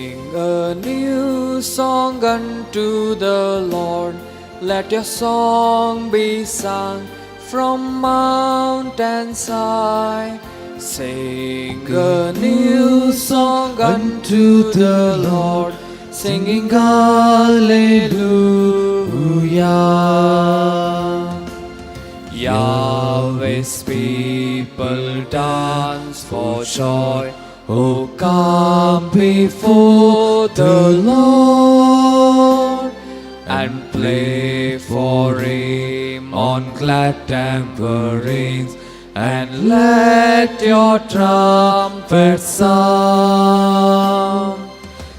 Sing a new song unto the Lord. Let your song be sung from mountains high. Sing a new song unto the Lord, singing Hallelujah. Yahweh's people dance for joy. Oh, come before the Lord and play for Him on glad tambourines, and let your trumpets sound.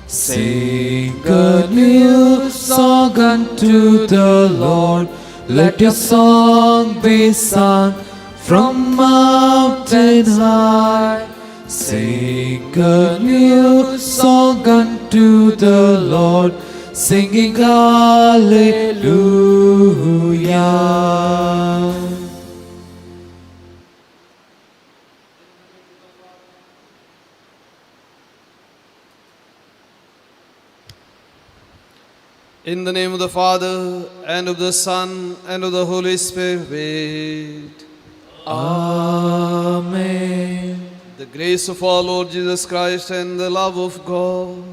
Sing a new song unto the Lord. Let your song be sung from mountain high. Sing a new song unto the Lord, singing Hallelujah. In the name of the Father, and of the Son, and of the Holy Spirit. Amen. The grace of our Lord Jesus Christ, and the love of God,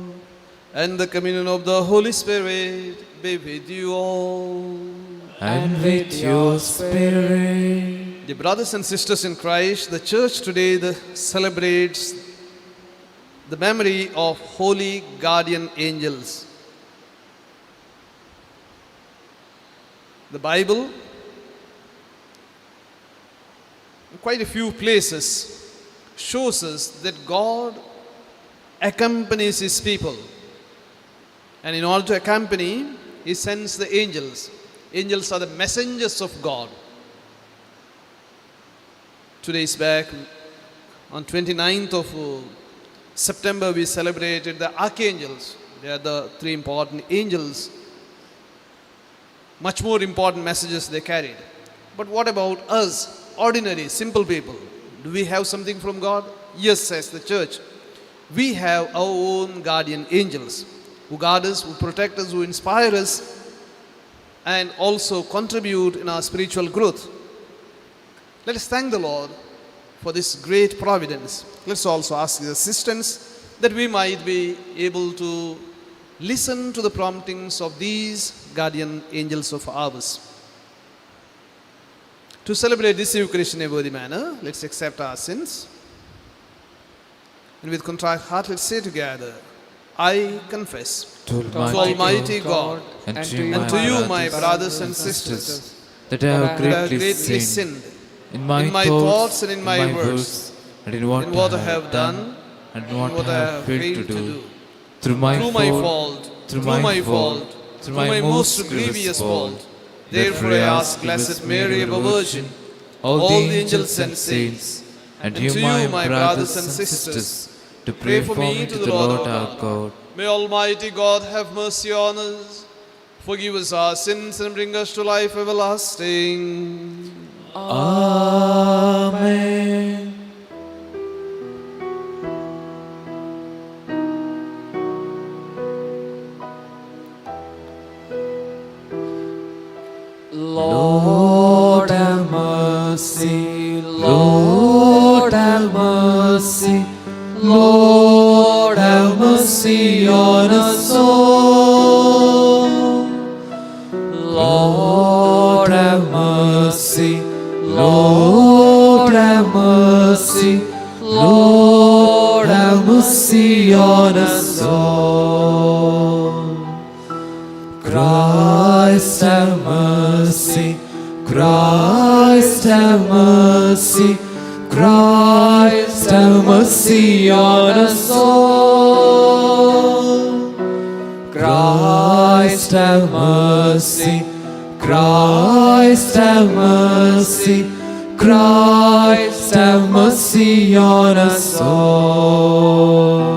and the communion of the Holy Spirit be with you all. And with your spirit. Dear brothers and sisters in Christ, the Church today celebrates the memory of holy guardian angels. The Bible, in quite a few places, shows us that God accompanies His people. And in order to accompany, He sends the angels. Angels are the messengers of God. 2 days back, on 29th of September, we celebrated the archangels. They are the three important angels. Much more important messages they carried. But what about us, ordinary, simple people? Do we have something from God? Yes, says the Church. We have our own guardian angels who guard us, who protect us, who inspire us, and also contribute in our spiritual growth. Let us thank the Lord for this great providence. Let's also ask His assistance that we might be able to listen to the promptings of these guardian angels of ours. To celebrate this Eucharist in a worthy manner, let's accept our sins. And with contrite heart, let's say together, I confess to Almighty God and to you, my brothers and sisters, that I have greatly sinned in my thoughts and in my words, and in what I have done and in what I have failed to do. Through my fault, through my most grievous fault. Therefore I ask Blessed Mary, ever Virgin, all the angels and saints, and you, my brothers and sisters, to pray for me to the Lord our God. May Almighty God have mercy on us, forgive us our sins, and bring us to life everlasting. Amen. Lord have mercy, Lord have mercy, Lord have mercy on us all. Lord have mercy, Lord have mercy, Lord have mercy on us all. Christ have mercy, Christ have mercy, Christ have mercy on us all. Christ have mercy, Christ have mercy, Christ have mercy on us all.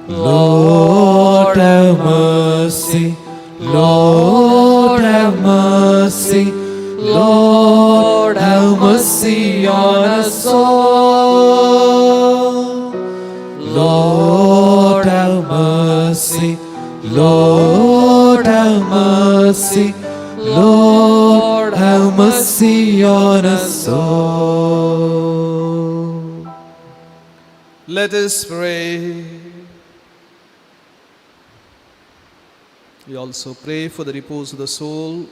Lord have mercy, Lord have mercy, Lord have mercy on us all. Lord have mercy on us all. Let us pray. We also pray for the repose of the soul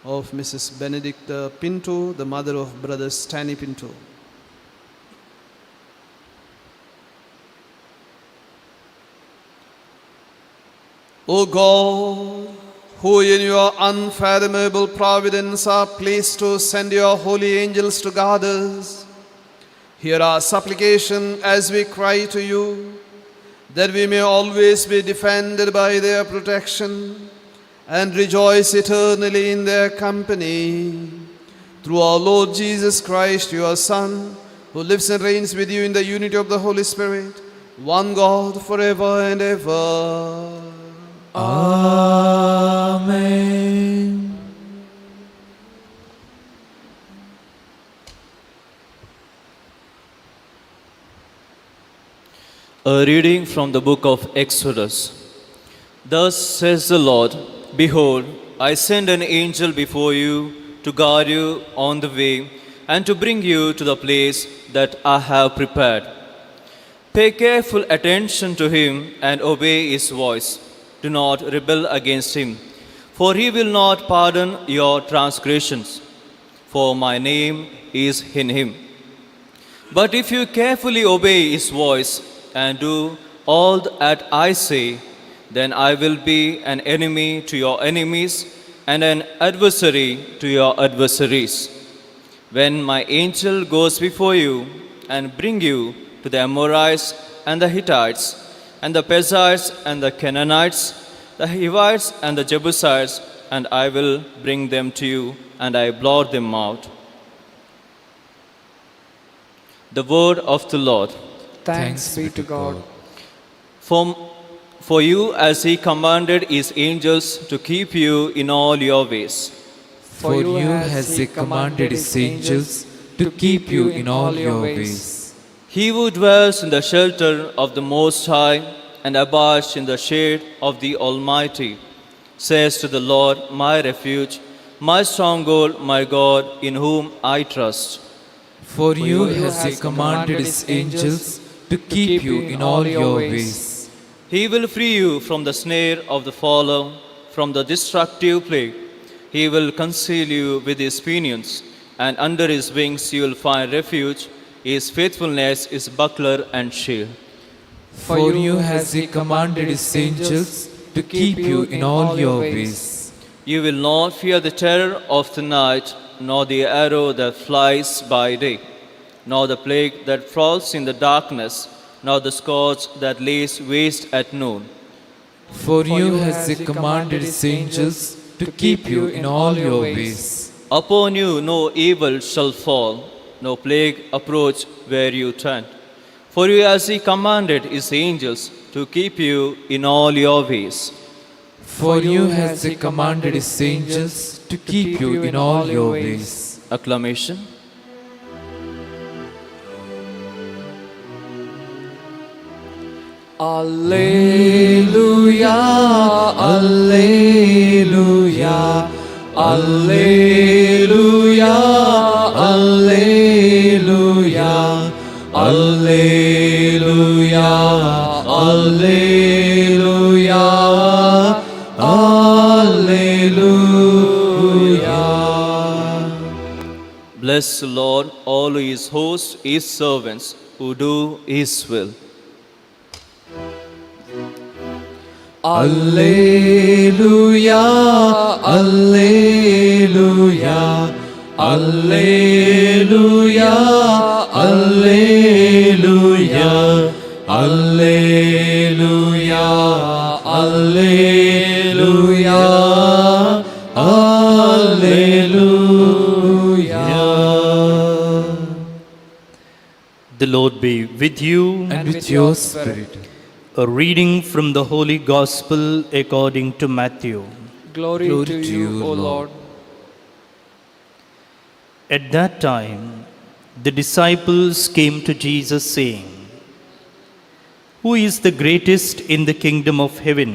of Mrs. Benedicta Pinto, the mother of Brother Stanley Pinto. O God, who in your unfathomable providence are pleased to send your holy angels to guard us, hear our supplication as we cry to you, that we may always be defended by their protection and rejoice eternally in their company. Through our Lord Jesus Christ, your Son, who lives and reigns with you in the unity of the Holy Spirit, one God forever and ever. Amen. A reading from the book of Exodus. Thus says the Lord, Behold, I send an angel before you to guard you on the way and to bring you to the place that I have prepared. Pay careful attention to him and obey his voice. Do not rebel against him, for he will not pardon your transgressions, for my name is in him. But if you carefully obey his voice and do all that I say, then I will be an enemy to your enemies and an adversary to your adversaries. When my angel goes before you and bring you to the Amorites and the Hittites and the Perizzites and the Canaanites, the Hivites and the Jebusites, and I will bring them to you, and I blot them out. The word of the Lord. Thanks be to God. For you as he commanded his angels to keep you in all your ways. For you has he commanded his angels to keep you in all your ways. He who dwells in the shelter of the Most High and abides in the shade of the Almighty says to the Lord, my refuge, my stronghold, my God, in whom I trust. For you has he commanded his angels to keep you in all your ways. He will free you from the snare of the fowler, from the destructive plague. He will conceal you with his pinions, and under his wings you will find refuge. His faithfulness is buckler and shield. For you has he commanded his angels to keep you in all your ways. You will not fear the terror of the night, nor the arrow that flies by day, nor the plague that falls in the darkness, nor the scourge that lays waste at noon. For you has he commanded his angels to keep you in all your ways. Upon you no evil shall fall, no plague approach where you stand. For you has he commanded his angels to keep you in all your ways. For you has he commanded his angels to keep you in all your ways. Acclamation. Alleluia, Alleluia, Alleluia, Alleluia, Alleluia, Alleluia, Alleluia. Bless the Lord, all his hosts, his servants, who do his will. Alleluia, Alleluia, Alleluia, Alleluia, Alleluia, Alleluia, Alleluia. The Lord be with you. And with your spirit. A reading from the Holy Gospel according to Matthew. Glory to you, O Lord. At that time, the disciples came to Jesus saying, "Who is the greatest in the kingdom of heaven?"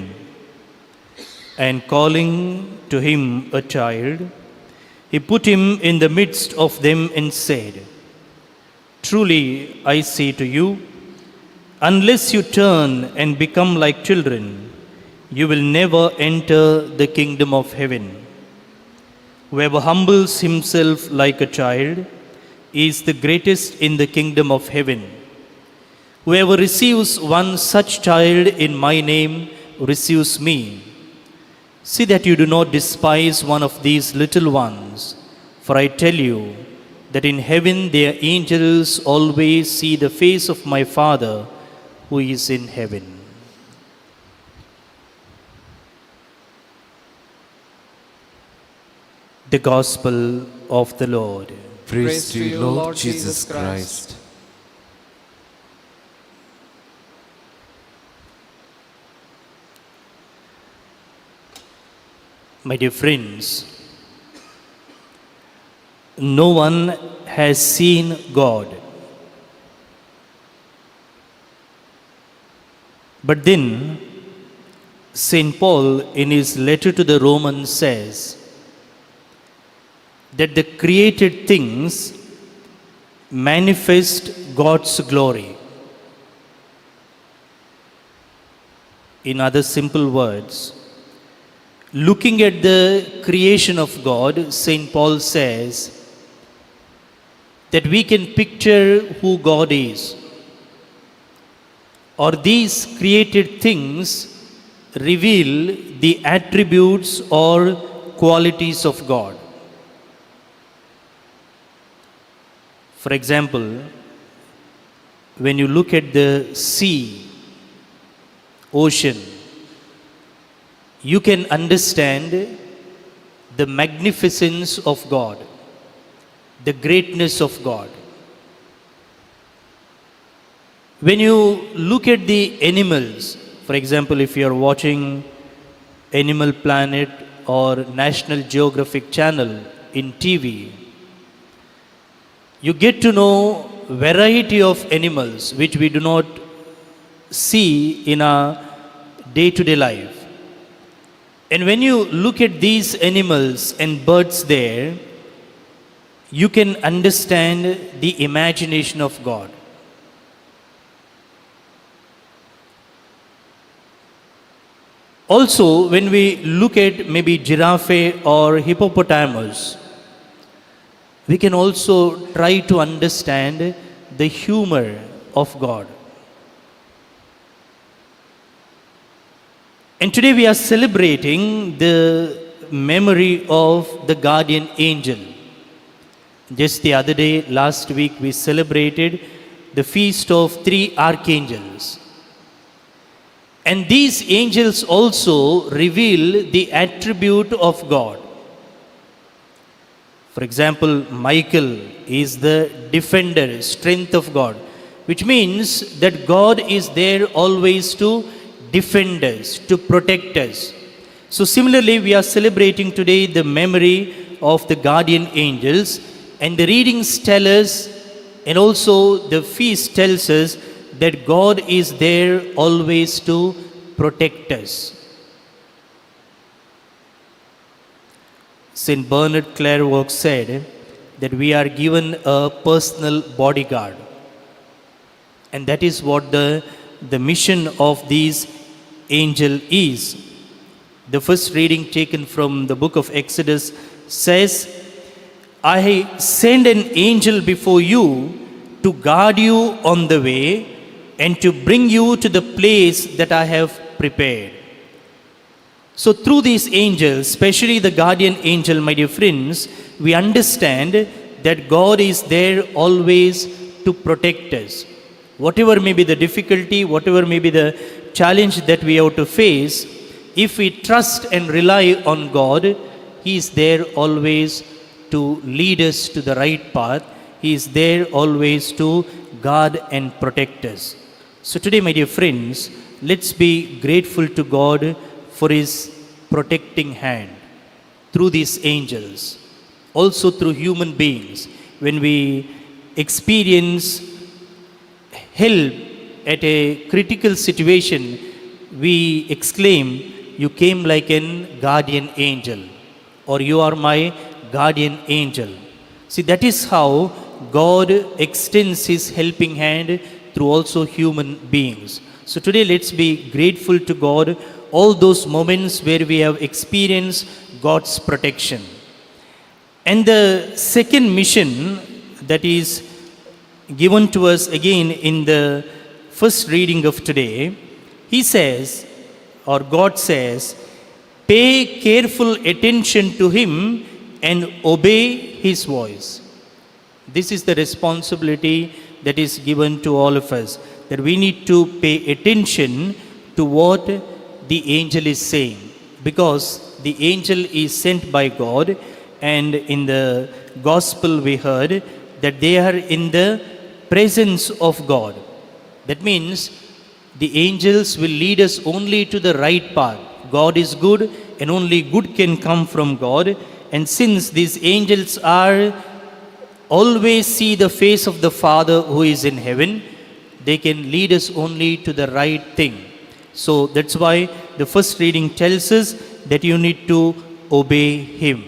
And calling to him a child, He put him in the midst of them and said, "Truly I say to you, unless you turn and become like children, you will never enter the kingdom of heaven. Whoever humbles himself like a child is the greatest in the kingdom of heaven. Whoever receives one such child in my name receives me. See that you do not despise one of these little ones, for I tell you that in heaven their angels always see the face of my Father who is in heaven." The Gospel of the Lord. Praise to you, Lord Jesus Christ. My dear friends, no one has seen God. But then, St. Paul in his letter to the Romans says that the created things manifest God's glory. In other simple words, looking at the creation of God, St. Paul says that we can picture who God is. Or these created things reveal the attributes or qualities of God. For example, when you look at the sea, ocean, you can understand the magnificence of God, the greatness of God. When you look at the animals, for example, if you are watching Animal Planet or National Geographic Channel in TV, you get to know variety of animals which we do not see in our day-to-day life. And when you look at these animals and birds there, you can understand the imagination of God. Also, when we look at maybe giraffe or hippopotamus, we can also try to understand the humor of God. And today we are celebrating the memory of the guardian angel. Just the other day, last week, we celebrated the feast of 3 archangels. And these angels also reveal the attribute of God. For example, Michael is the defender, strength of God, which means that God is there always to defend us, to protect us. So similarly, we are celebrating today the memory of the guardian angels, and the readings tell us, and also the feast tells us, that God is there always to protect us. St. Bernard Clairvaux said that we are given a personal bodyguard. And that is what the mission of these angel is. The first reading taken from the book of Exodus says, "I send an angel before you to guard you on the way and to bring you to the place that I have prepared." So through these angels, especially the guardian angel, my dear friends, we understand that God is there always to protect us. Whatever may be the difficulty, whatever may be the challenge that we have to face, if we trust and rely on God, He is there always to lead us to the right path. He is there always to guard and protect us. So today, my dear friends, let's be grateful to God for His protecting hand through these angels, also through human beings. When we experience help at a critical situation, we exclaim, "You came like an guardian angel," or "You are my guardian angel. See, that is how God extends his helping hand through also human beings. So today let's be grateful to God all those moments where we have experienced God's protection. And the second mission that is given to us again in the first reading of today, he says, or God says, pay careful attention to him and obey his voice. This is the responsibility that is given to all of us, that we need to pay attention to what the angel is saying, because the angel is sent by God, and in the gospel we heard that they are in the presence of God. That means the angels will lead us only to the right path. God is good and only good can come from God. And since these angels are always see the face of the Father who is in heaven, they can lead us only to the right thing. So that's why the first reading tells us that you need to obey him.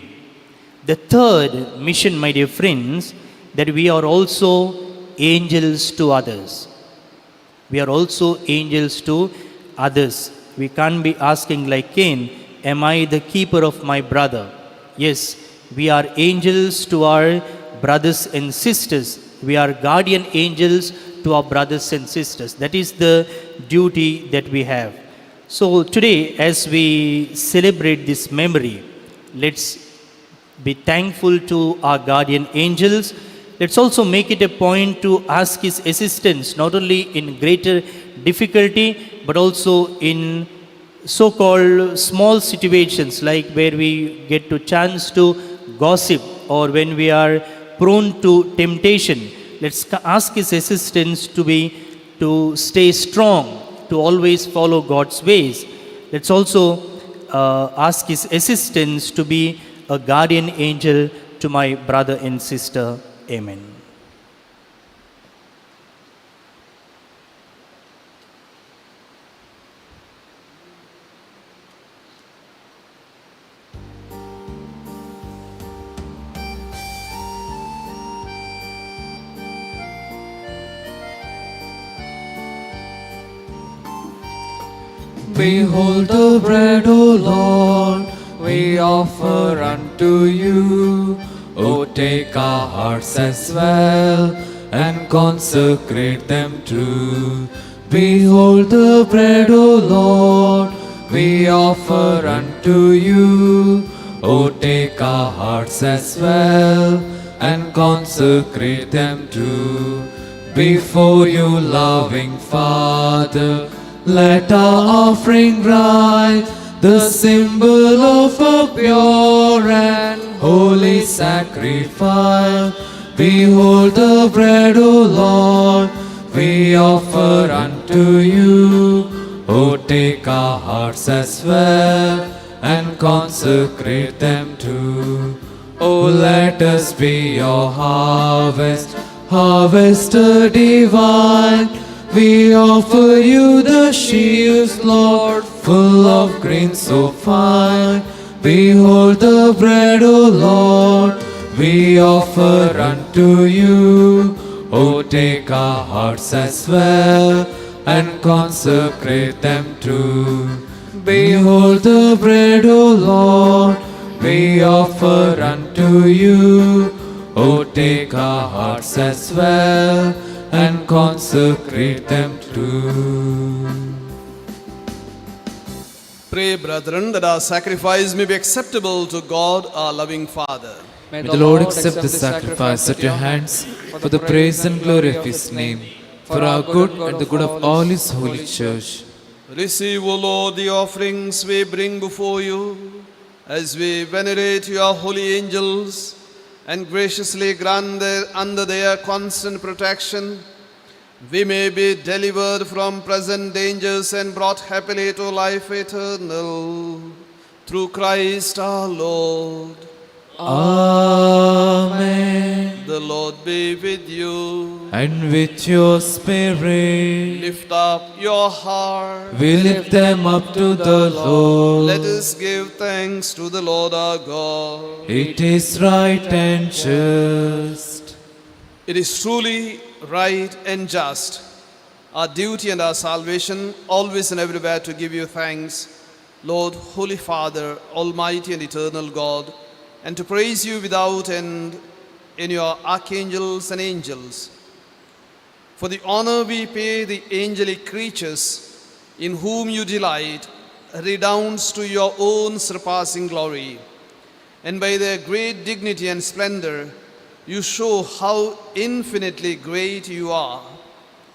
The third mission, my dear friends, that we are also angels to others. We are also angels to others. We can't be asking like Cain, am I the keeper of my brother? Yes, we are angels to our brothers and sisters. We are guardian angels to our brothers and sisters. That is the duty that we have. So today, as we celebrate this memory, let's be thankful to our guardian angels. Let's also make it a point to ask his assistance, not only in greater difficulty, but also in so-called small situations, like where we get to chance to gossip or when we are prone to temptation. Let's ask his assistance to stay strong, to always follow God's ways. Let's also ask his assistance to be a guardian angel to my brother and sister. Amen. Behold the bread, O Lord, we offer unto you. O take our hearts as well, and consecrate them true. Behold the bread, O Lord, we offer unto you. O take our hearts as well, and consecrate them true. Before you, loving Father, let our offering rise, the symbol of a pure and holy sacrifice. Behold the bread, O Lord, we offer unto you. O take our hearts as well, and consecrate them too. O let us be your harvest, harvester divine. We offer you the sheaves, Lord, full of grain so fine. Behold the bread, O Lord, we offer unto you. O take our hearts as well, and consecrate them too. Behold the bread, O Lord, we offer unto you. O take our hearts as well, and consecrate them too. Pray, brethren, that our sacrifice may be acceptable to God, our loving Father. May the Lord accept the sacrifice at your hands for the praise and glory of his name, for our good and the good of all his holy church. Receive, O Lord, the offerings we bring before you, as we venerate your holy angels, and graciously grant that under their constant protection we may be delivered from present dangers and brought happily to life eternal. Through Christ our Lord. Amen. The Lord be with you. And with your spirit, Lift up your heart. we lift them up to the Lord. Let us give thanks to the Lord our God. It is right and just. It is truly right and just, our duty and our salvation, always and everywhere to give you thanks, Lord, Holy Father, Almighty and Eternal God, and to praise you without end in your archangels and angels. For the honor we pay the angelic creatures in whom you delight redounds to your own surpassing glory, and by their great dignity and splendor, you show how infinitely great you are,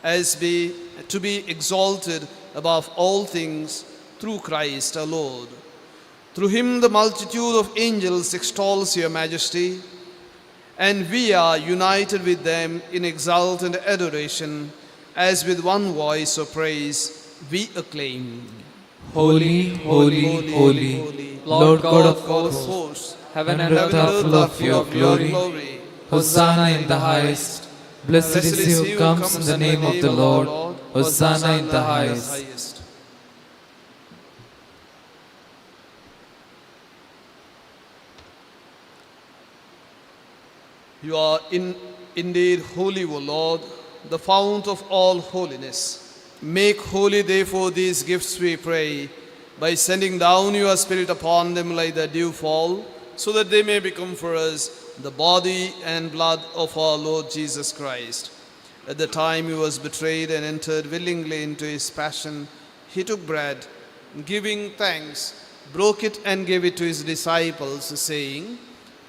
to be exalted above all things through Christ our Lord. Through him the multitude of angels extols your majesty, and we are united with them in exultant adoration, as with one voice of praise we acclaim. Holy, holy, holy, Lord God of hosts, heaven and earth are full of your glory. Hosanna in the highest. Blessed is he who comes in the name of the Lord. Hosanna in the highest. You are indeed holy, O Lord, the fount of all holiness. Make holy, therefore, these gifts, we pray, by sending down your Spirit upon them like the dewfall, so that they may become for us the body and blood of our Lord Jesus Christ. At the time he was betrayed and entered willingly into his passion, he took bread, giving thanks, broke it and gave it to his disciples, saying,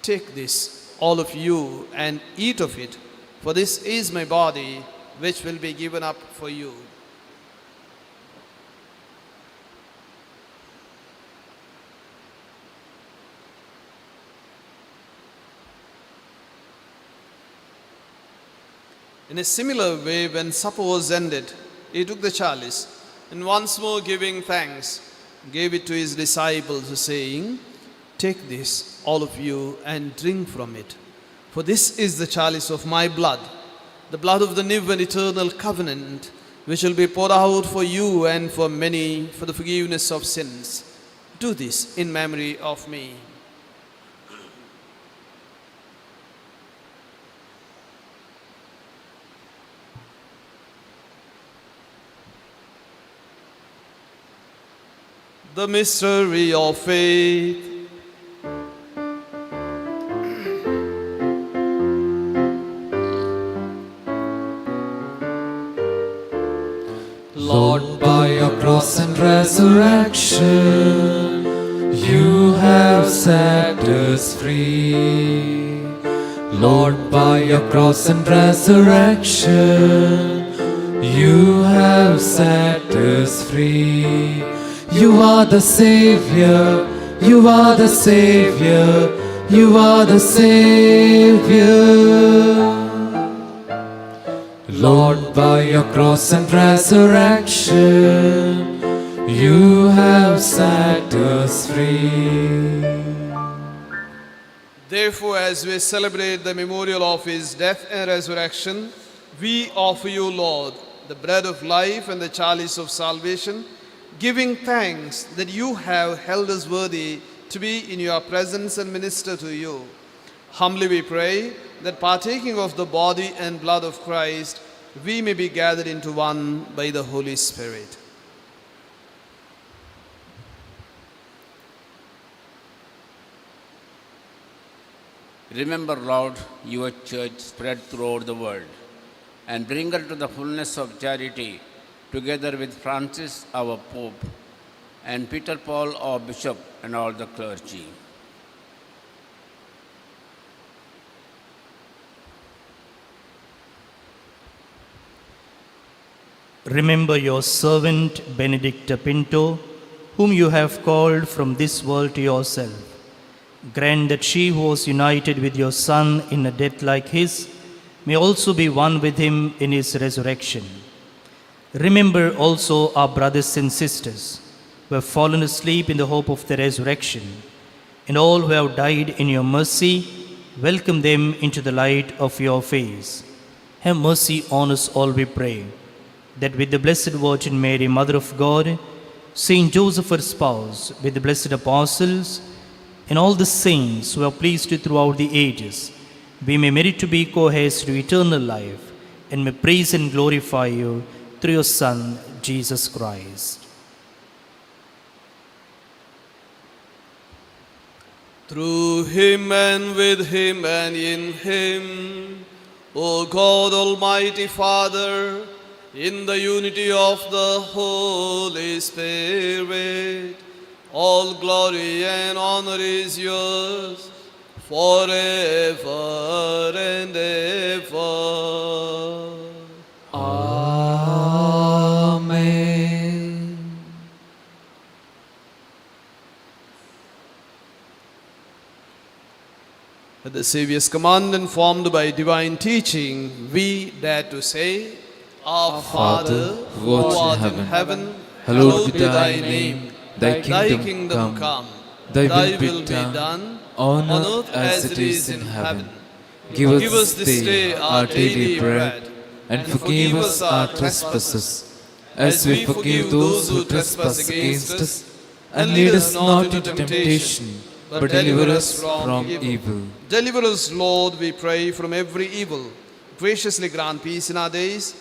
"Take this, all of you, and eat of it, for this is my body, which will be given up for you." In a similar way, when supper was ended, he took the chalice, and once more giving thanks, gave it to his disciples, saying, "Take this, all of you, and drink from it. For this is the chalice of my blood, the blood of the new and eternal covenant, which will be poured out for you and for many for the forgiveness of sins. Do this in memory of me." The mystery of faith. Lord, by your cross and resurrection, you have set us free. Lord, by your cross and resurrection, you have set us free. You are the Savior, you are the Savior, you are the Savior. Lord, by your cross and resurrection, you have set us free. Therefore, as we celebrate the memorial of his death and resurrection, we offer you, Lord, the bread of life and the chalice of salvation, giving thanks that you have held us worthy to be in your presence and minister to you. Humbly we pray that partaking of the body and blood of Christ, we may be gathered into one by the Holy Spirit. Remember, Lord, your church spread throughout the world, and bring her to the fullness of charity, together with Francis, our Pope, and Peter Paul, our Bishop, and all the clergy. Remember your servant Benedict Pinto, whom you have called from this world to yourself. Grant that she who was united with your Son in a death like his may also be one with him in his resurrection. Remember also our brothers and sisters who have fallen asleep in the hope of the resurrection, and all who have died in your mercy, welcome them into the light of your face. Have mercy on us all, we pray, that with the Blessed Virgin Mary, Mother of God, Saint Joseph, her spouse, with the blessed apostles, and all the saints who have pleased you throughout the ages, we may merit to be co-heirs to eternal life, and may praise and glorify you through your Son, Jesus Christ. Through him and with him and in him, O God, Almighty Father, in the unity of the Holy Spirit, all glory and honor is yours forever and ever. Amen. At the Saviour's command, informed by divine teaching, we dare to say, Our Father, who art in heaven, hallowed be thy name. Thy kingdom come. Thy will be done on earth as it is in heaven. Give us this day our daily bread, and forgive us our trespasses, as we forgive those who trespass against us. And lead us not into temptation, but deliver us from evil. Deliver us, Lord, we pray, from every evil. Graciously grant peace in our days,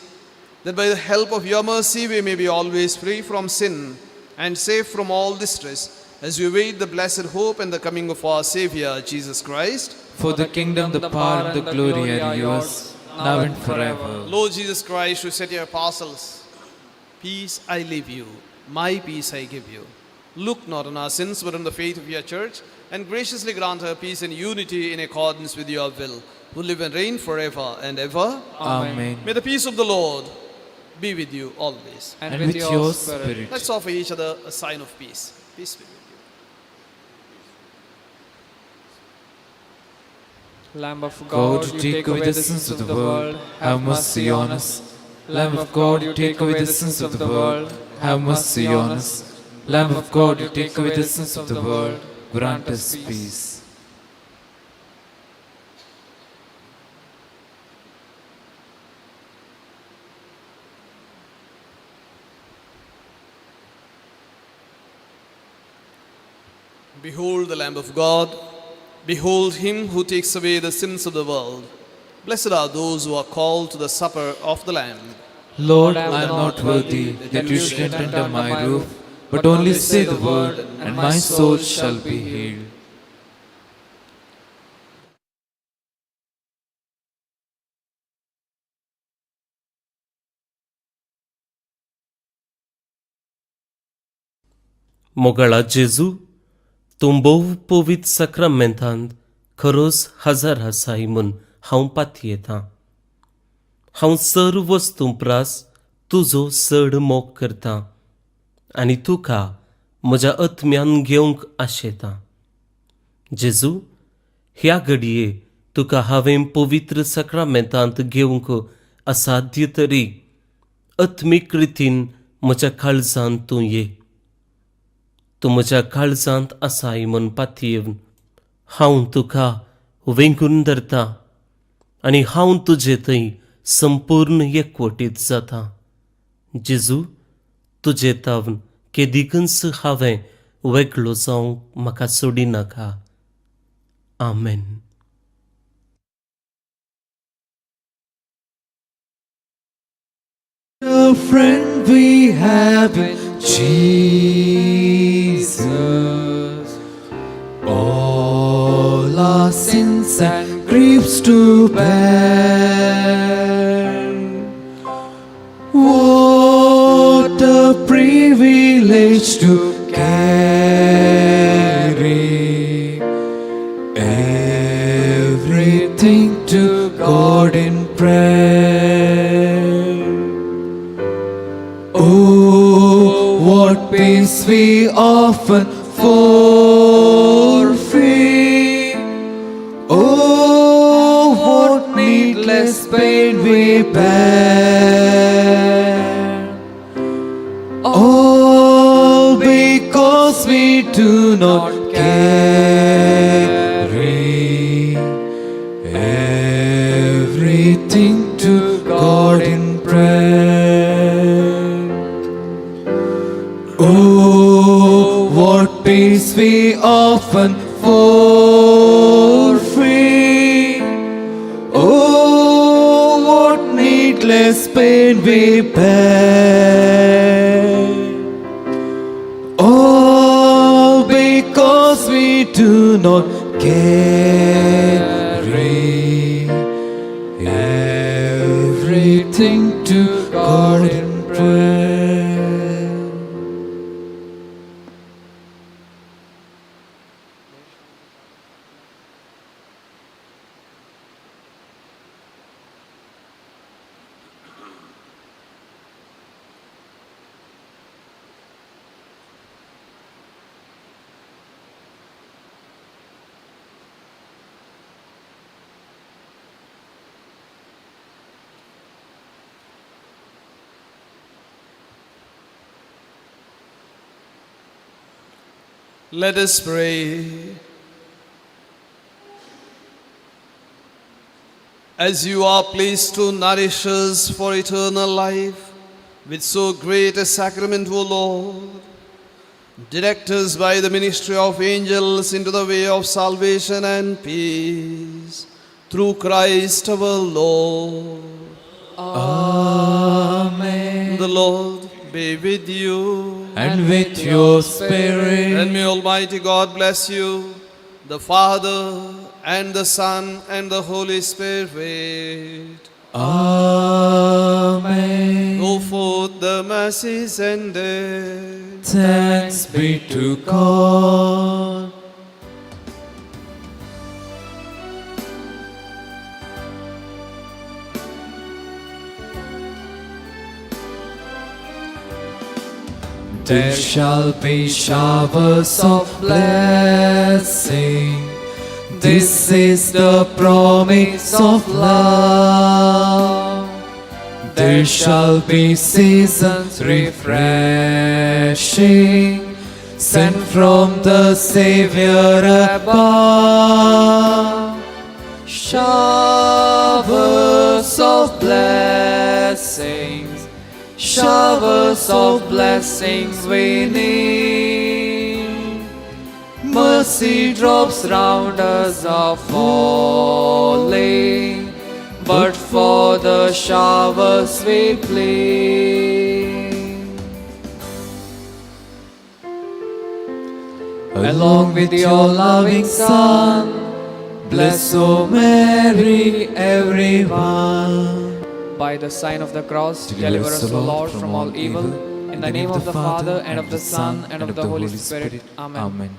that by the help of your mercy we may be always free from sin and safe from all distress, as we await the blessed hope and the coming of our Saviour, Jesus Christ. For the kingdom, the power, and the glory are yours, now and forever. Lord Jesus Christ, who said to your apostles, Peace I leave you, my peace I give you. Look not on our sins, but on the faith of your church, and graciously grant her peace and unity in accordance with your will, who live and reign forever and ever. Amen. May the peace of the Lord be with you always. And with your spirit. Let's offer each other a sign of peace. Peace be with you. Lamb of God, God, who take away the sins of the world, have mercy on us. Lamb of God, who take away the sins of the world, have mercy on us. Lamb of God, who take away the sins of the world, grant us peace. Behold the Lamb of God. Behold him who takes away the sins of the world. Blessed are those who are called to the supper of the Lamb. Lord, I am not worthy that you should enter under my roof, but only say the word, and my soul shall be healed. मोगळा जेजू तूं भोव पवित्र सक्रमेंतांत खरोच हजर आसाय म्हूण हांव पातयेतां. हांव सर्व वस्तू प्रास तुजो चड मोग करतां आनी तुका म्हज्या आत्म्यान घेवंक आशेतां. जेजू, ह्या घडये तुका हांवें पवित्र सक्रमेंतांत घेवंक असाध्य तरी आत्मीक रितीन म्हज्या काळजांत तूं ये. तूं म्हज्या काळजांत आसाय म्हूण पातयेवन हांव तुका वेंगून धरतां आनी हांव तुजे थंय संपूर्ण एकवटीत जातां. जेजू, तुजे तावन केदिकच हांवें वेगळो जावंक म्हाका सोडिनाका. आमेन. A friend we have in Jesus, all our sins and griefs to bear. What a privilege to carry everything to God in prayer. Oh, what pains we often forfeit. Oh, what needless pain we bear. All because we do not care. what peace we often forfeit. Oh, what needless pain we bear. All because we do not carry everything to God in prayer. Let us pray. As you are pleased to nourish us for eternal life with so great a sacrament, O Lord, direct us by the ministry of angels into the way of salvation and peace, through Christ our Lord. Amen. The Lord be with you. And with your spirit. And may Almighty God bless you, the Father and the Son and the Holy Spirit. Amen. Go forth, the mercies ended. Thanks be to God. There shall be showers of blessing. This is the promise of love. There shall be seasons refreshing, sent from the Savior above. Showers of blessings, showers of blessings we need. Mercy drops round us are falling, but for the showers we plead. Along with your loving Son, bless, O Mary, everyone. By the sign of the cross, deliver us, O Lord, from all evil. In the name of the Father, and of the Son, and of the Holy Spirit. Amen. Amen.